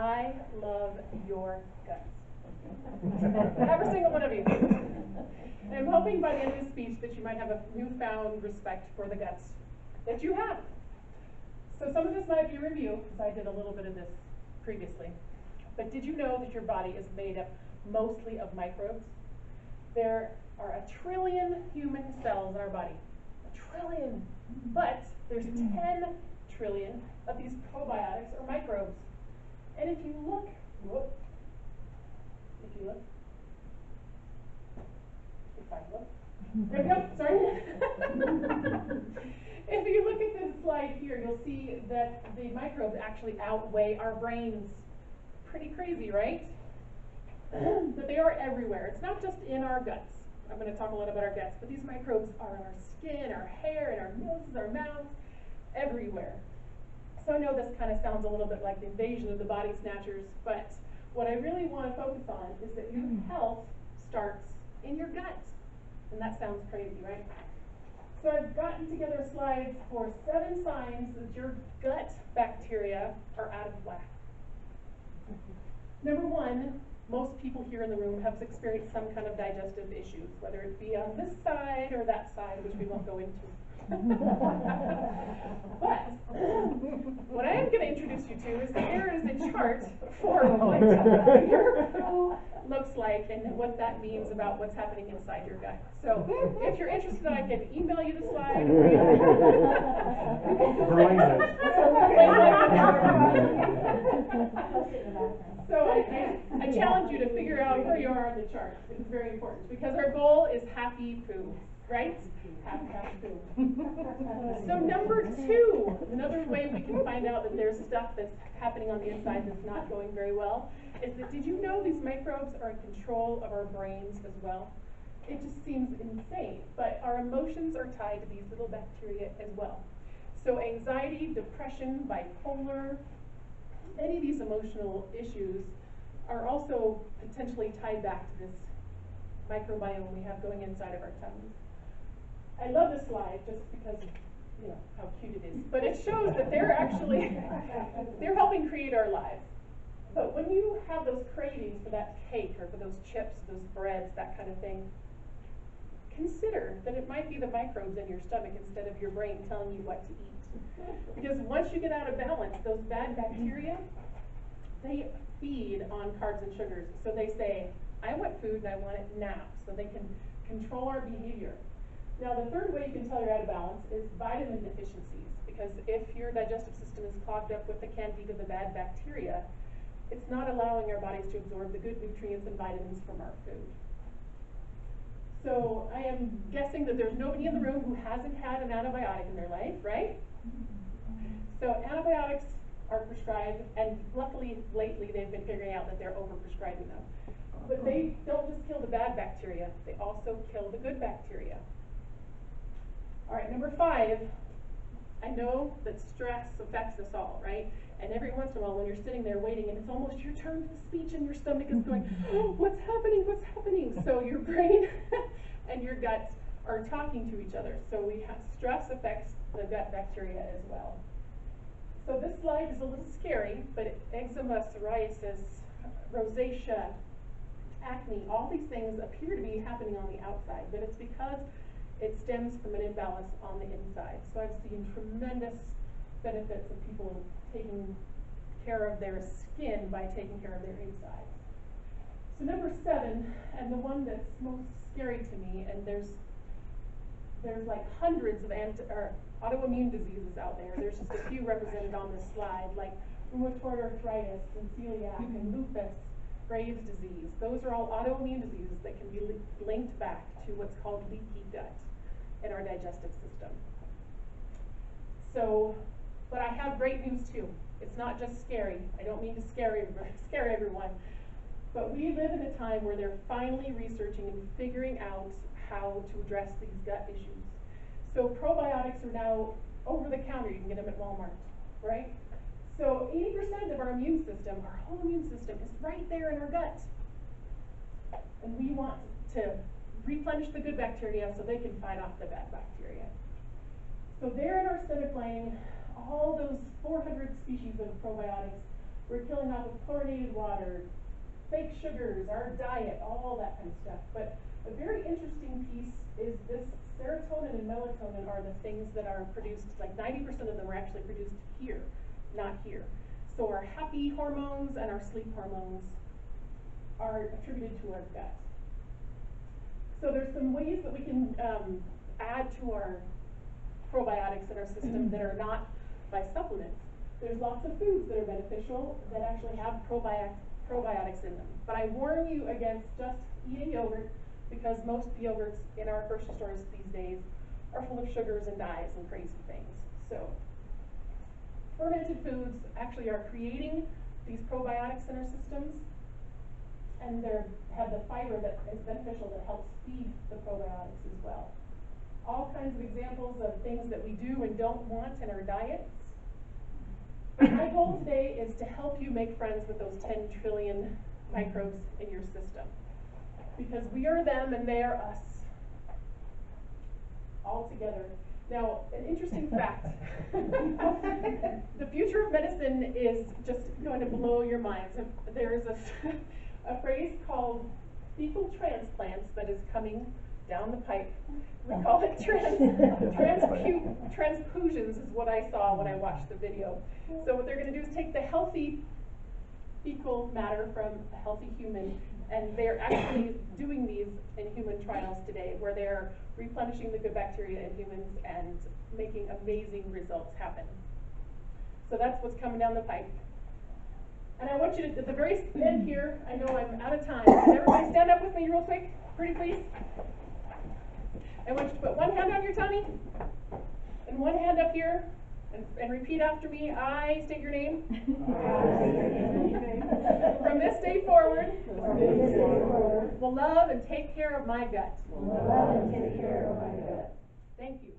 I love your guts. Every single one of you. And I'm hoping by the end of the speech that you might have a newfound respect for the guts that you have. So some of this might be a review, because I did a little bit of this previously. But did you know that your body is made up mostly of microbes? There are 1 trillion human cells in our body. 1 trillion. But there's 10 trillion of these probiotics or microbes. And if you look, there we go, sorry. If you look at this slide here, you'll see that the microbes actually outweigh our brains. Pretty crazy, right? But they are everywhere. It's not just in our guts. I'm going to talk a lot about our guts, but these microbes are in our skin, our hair, in our noses, our mouths, everywhere. So I know this kind of sounds a little bit like the invasion of the body snatchers, but what I really want to focus on is that your health starts in your gut. And that sounds crazy, right? So I've gotten together slides for 7 signs that your gut bacteria are out of whack. Number 1, most people here in the room have experienced some kind of digestive issues, whether it be on this side or that side, which we won't go into. But what I am going to introduce you to is that there is a chart for what your poo looks like and what that means about what's happening inside your gut. So if you're interested, I can email you the slide. So I challenge you to figure out where you are on the chart. It's very important because our goal is happy poo, right? Happy poo. So number 2, another way we can find out that there's stuff that's happening on the inside that's not going very well, is that did you know these microbes are in control of our brains as well? It just seems insane, but our emotions are tied to these little bacteria as well. So anxiety, depression, bipolar, any of these emotional issues are also potentially tied back to this microbiome we have going inside of our tummies. I love this slide just because of, you know, how cute it is, but it shows that they're actually, they're helping create our lives. But when you have those cravings for that cake or for those chips, those breads, that kind of thing, consider that it might be the microbes in your stomach instead of your brain telling you what to eat. Because once you get out of balance, those bad bacteria, they feed on carbs and sugars. So they say, I want food and I want it now, so they can control our behavior. Now the third way you can tell you're out of balance is vitamin deficiencies, because if your digestive system is clogged up with the candida, the bad bacteria, it's not allowing our bodies to absorb the good nutrients and vitamins from our food. So I am guessing that there's nobody in the room who hasn't had an antibiotic in their life, right? So antibiotics are prescribed, and luckily lately they've been figuring out that they're over-prescribing them. But they don't just kill the bad bacteria, they also kill the good bacteria. All right, number 5, I know that stress affects us all, right? And every once in a while when you're sitting there waiting and it's almost your turn for the speech and your stomach is going, oh, what's happening, what's happening? So your brain and your guts are talking to each other. So we have stress affects the gut bacteria as well. So this slide is a little scary, but eczema, psoriasis, rosacea, acne, all these things appear to be happening on the outside, but it's because it stems from an imbalance on the inside. So I've seen tremendous benefits of people taking care of their skin by taking care of their insides. So number 7, and the one that's most scary to me, and there's like hundreds of autoimmune diseases out there. There's just a few represented on this slide, like rheumatoid arthritis and celiac and lupus, Graves' disease. Those are all autoimmune diseases that can be linked back to what's called leaky gut in our digestive system. So, but I have great news too. It's not just scary. I don't mean to scare everyone. But we live in a time where they're finally researching and figuring out how to address these gut issues. So probiotics are now over the counter. You can get them at Walmart, right? So 80% of our immune system, our whole immune system, is right there in our gut. And we want to replenish the good bacteria so they can fight off the bad bacteria. So there in our stomach lining, all those 400 species of probiotics We're killing off with chlorinated water, fake sugars, our diet, all that kind of stuff. But a very interesting piece is this serotonin and melatonin are the things that are produced, like 90% of them are actually produced here, not here. So our happy hormones and our sleep hormones are attributed to our gut. So there's some ways that we can add to our probiotics in our system that are not by supplements. There's lots of foods that are beneficial that actually have probiotics in them. But I warn you against just eating yogurt, because most yogurts in our grocery stores these days are full of sugars and dyes and crazy things. So fermented foods actually are creating these probiotics in our systems, and they have the fiber that is beneficial that helps feed the probiotics as well. All kinds of examples of things that we do and don't want in our diets. But my goal today is to help you make friends with those 10 trillion microbes in your system. Because we are them and they are us. All together. Now, an interesting fact. The future of medicine is just going to blow your minds. There's a phrase called fecal transplants that is coming down the pipe. We call it transfusions is what I saw when I watched the video. So what they're going to do is take the healthy fecal matter from a healthy human, and they're actually doing these in human trials today, where they're replenishing the good bacteria in humans and making amazing results happen. So that's what's coming down the pipe. And I want you to, at the very end here, I know I'm out of time. Can everybody stand up with me real quick? Pretty please. I want you to put one hand on your tummy and one hand up here and repeat after me. I state your name. From this day forward, will love and take care of my gut. Thank you.